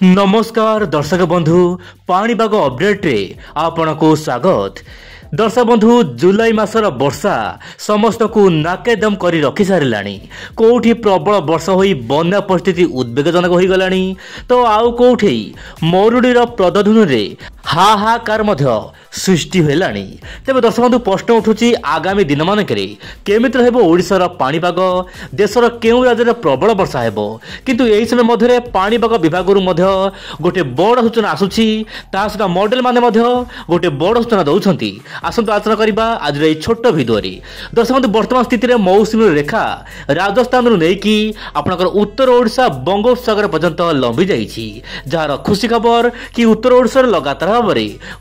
नमस्कार दर्शक बंधु पाणीपाग अपडेट रे आपनको स्वागत। दर्शक बंधु जुलाई मासर वर्षा समस्त को नाकेदम करी रखी सारिलानी। कोठी प्रबल वर्षा होई बन्या परिस्थिति उद्वेगजनक होई गलानी तो आउ कोठी मरुडीर प्रदधुन रे हाहाकार मध्य सृष्टि होलानी। तेबे दर्शक बंधु प्रश्न उठुची आगामी दिन मानकरे केमिति रहबो ओडिसार पाणीपाग, देशर केउ राज्य प्रबल वर्षा हेबो। किंतु एही समय मध्य पाणीपाग विभाग मध्य गोटे बड़ सूचना आसुची, ता सहित मॉडल माने मध्य गोटे बड़ सूचना दउछंती। आसंतु आलोचना करिबा आज ए छोट वीडियो रे। दर्शक बंधु वर्तमान स्थिति रे मौसुमी रेखा राजस्थान रु नेकी आपनकर उत्तर ओडिशा बंगोपसागर पर्यंत लंबी जाईछि, जार खुशी खबर कि उत्तर ओडिसा लगातार भाव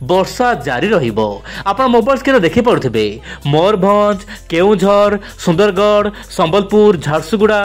वर्षा जारी रहिबो। आपण मोबाइल स्क्रीन देखि पड़ुथिबे मयूरभंज, केउझर, सुंदरगढ़, संबलपुर, झारसुगुड़ा,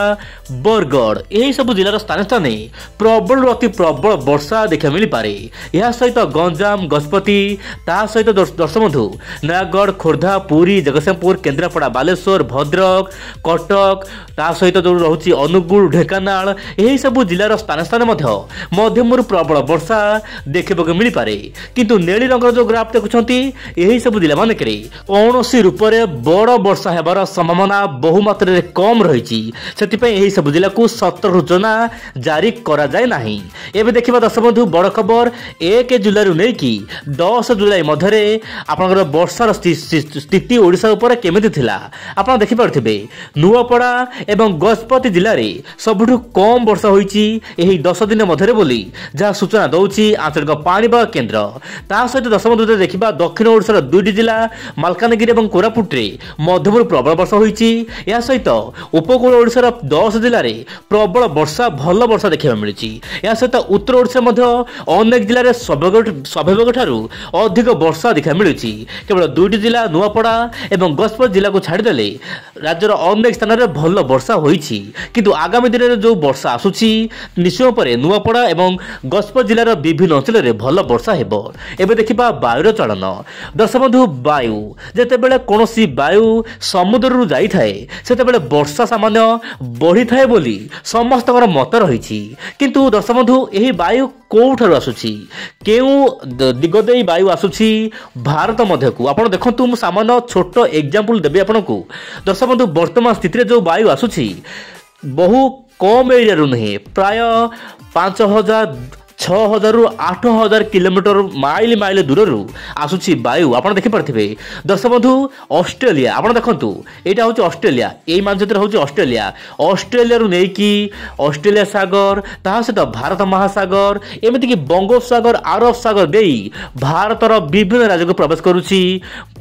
बरगढ़ एही सब जिलार स्थान स्थाने प्रबल अति प्रबल वर्षा देखा मिल पारे। यह सहित गंजाम, गजपति ता सहित दर्शक बंधु नयागढ़, खोर्धा, पुरी, जगतसिंहपुर, केन्द्रापड़ा, बालेश्वर, भद्रक, कटक ता सहित जो रहुची अनुगुल, ढेंकानाल एही सब जिलार स्थान स्थान मध्यमरु प्रबल वर्षा देखा मिल पारे। किंतु नेली रंगर जो ग्राफ देखुछंती एही सब जिला मानकरे कौनसी रूपरे बड़ वर्षा हेबार संभावना बहु मात्रा रे कम रहिछि। सेति पय एही सब जिला को सतर्क सूचना जारी करा जाय नाही। एबे देखिबा दर्शक बंधु बड़ खबर 1 जुलाई रु नेकी 10 जुलाई मध्यरे आपनकर वर्षार स्थिति ओडिसा ऊपर केमिति थिला आपण देखि पारथिबे। नुआपड़ा एवं गजपति जिल्ला रे सबठु कम वर्षा होईछि एही 10 दिन मध्यरे बोली जहा सूचना दउछि आंचलिक पाणीपाग केन्द्र। ता सहित दर्शक बंधु देखिबा दक्षिण ओडिसार 2टी जिला मालकानगिरी एवं कोरापुट रे मध्यमरु प्रबल वर्षा होईछि। या सहित उपकूल ओडिसार 10 जिल्ला रे प्रबल वर्षा भल वर्षा देखिबा मिलिछि। या सहित उत्तर ओडिसा मध्य अनेक जिल्ला रे स्वाभाविक ठारू अधिक वर्षा देखा मिलुछि। केवल 2टी जिला नुआपड़ा एवं गजपत जिला को छाड़ी देले राज्यर अनेक स्थान रे भल वर्षा होईछि। किंतु आगामी दिन रे जो वर्षा आसुछि निश्चय परे नुआपड़ा एवं गजपत जिलार विभिन्न अंचल रे भल वर्षा हेबो। एबे देखिबा वायुर चलन। दर्शक बंधु वायु जेतेबेले कोनोसी वायु समुद्र रु जाई थाए सेतेबेले वर्षा सामान्य बढ़ी थाए बोली समस्तकर मत रहिछि। किंतु दर्शक बंधु एही वायु कोठारु आसुछि, केउ दिग देई वायु आसुछि भारत मध्य को आपण देखंतु मु सामान्य छोट एग्जांपल देबे आपनकु। दर्शक बंधु वर्तमान स्थिति रे जो वायु आसुछि बहु कम एरिया रु नहीं, प्राय 5000 6000 रु 8000 किलोमीटर माइल माइल दूर रु आसुछि वायु आपण देखि परथिबे। दर्शक बंधु ऑस्ट्रेलिया आपण देखंतु एटा होछि ऑस्ट्रेलिया, एई मानचित्र होछि ऑस्ट्रेलिया रु नेकी ऑस्ट्रेलिया सागर ता सहित भारत महासागर एमिति कि बंगोपसागर, अरब सागर देई भारतर विभिन्न राज्य को प्रवेश करूछि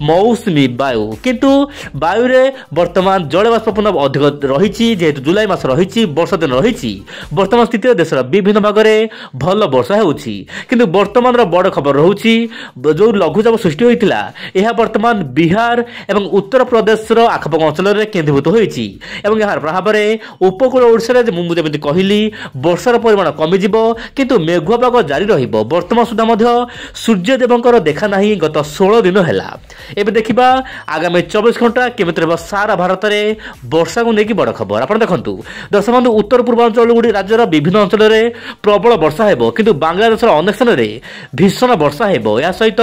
मौसुमी वायु। किंतु वायु रे वर्तमान जलवाष्पपूर्ण अधिक रहिछि जेहेतु जुलाई मास रहिछि, वर्षा दिन रहिछि। वर्तमान स्थिति रे देशर विभिन्न भाग रे भल वर्षा होउछि। किंतु वर्तमान बड़ खबर रहउछि जो लघुचाप सृष्टि होइतिला एहा वर्तमान बिहार एवं उत्तर प्रदेश रो आखपाख अंचल रे केंद्रीभूत होइछि एवं यार प्रभाव रे उपकूल ओडिसा रे मु जेमिति कहिली वर्षार परिमाण कमी जिवो किंतु मेघुआ पाग जारी रहिबो। वर्तमान सुधा मध्य सूर्य देवंकर देखा नाही गत 16 दिन हैला। एबे देखिबा आगामी 24 घंटा केमिति रहबो सारा भारत रे वर्षा को नेकी बड़ खबर। आपण देखंतु दर्शक बंधु उत्तर पूर्वांचल गुडी राज्यर विभिन्न अंचल रे प्रबल वर्षा हेबो किंतु बांग्लादेश अनेक स्थान में भीषण वर्षा हेबो। या सहित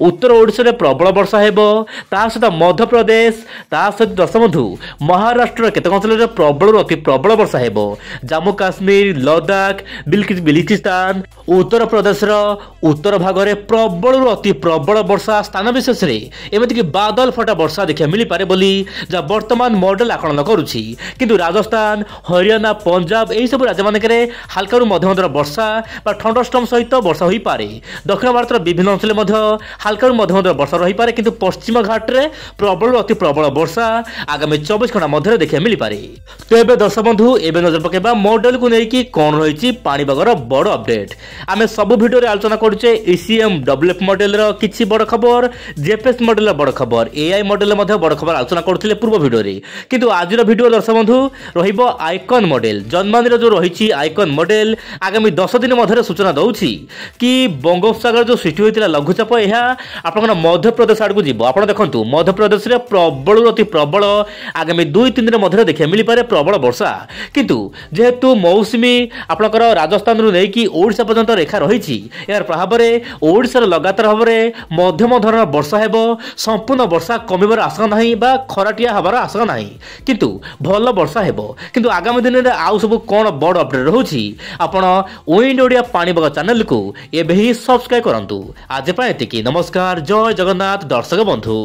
उत्तर ओडिशा रे प्रबल वर्षा हेबो, ता सहित मध्य प्रदेश ता सहित दर्शक बंधु महाराष्ट्र केतक अंचल रे प्रबल अति प्रबल वर्षा हेबो। जम्मू काश्मीर, लद्दाख, बिल्किस्तान, उत्तर प्रदेश रो उत्तर भाग रे प्रबल अति प्रबल वर्षा स्थान विशेष रे एमिति कि बादल फटा वर्षा देखा मिल पारे बोली जा वर्तमान मॉडल आकलन करूछि। किंतु राजस्थान, हरियाणा, पंजाब एही सब राज्य मानकरे हल्का रु मध्यम वर्षा थंडरस्टॉर्म सहित वर्षा होई पारे। दक्षिण भारत विभिन्न अंचल मध्य हल्का मध्यम वर्षा रही पारे किंतु पश्चिम घाट रे प्रबल अति प्रबल वर्षा आगामी 24 घंटा मध्य देखा मिल पारे। तो एबे दर्शक बंधु एबे नजर पकेबा मॉडल को नेकी कोन रहिछि पाणीपागर बड़ अपडेट। आमे सब वीडियो रे आलोचना करछे ईसीएम डब्ल्यूएफ मॉडल रो किछि बड़ खबर, जेपीएस मॉडल रो बड़ खबर, एआई मॉडल मध्य बड़ खबर आलोचना करथिले पूर्व वीडियो रे। किंतु आज रो वीडियो दर्शक बंधु रहिबो आइकन मॉडल। जन्मानी रो जो रहिछि आइकन मॉडल आगामी 10 दिन मध्य सूचना दौछि कि बंगोपसागर जो सृष्टि होता लघुचाप यह आपन मध्यप्रदेश आड़ को जीव। आप देखो मध्यप्रदेश में प्रबल अति प्रबल आगामी 2-3 दिन मध्य देखा मिल पारे प्रबल वर्षा, किंतु जेहेतु मौसुमी आपणकर राजस्थान नहीं कि ओडिशा पर्यंत रेखा रही यार प्रभाव में ओडिशार लगातार भाव में मध्यम धरण वर्षा हेब। संपूर्ण वर्षा कमिबार आशा नहीं बा खराटिया हबार आशा नहीं, किंतु भल वर्षा हेब। किंतु आगामी दिन में आउ सब कौन बड़ अपडेट रोची आपण विंड ओडिया पाणीपाग चैनल को एबे ही सब्सक्राइब करंतु। आज पाए एतिकी, नमस्कार, जय जगन्नाथ दर्शक बंधु।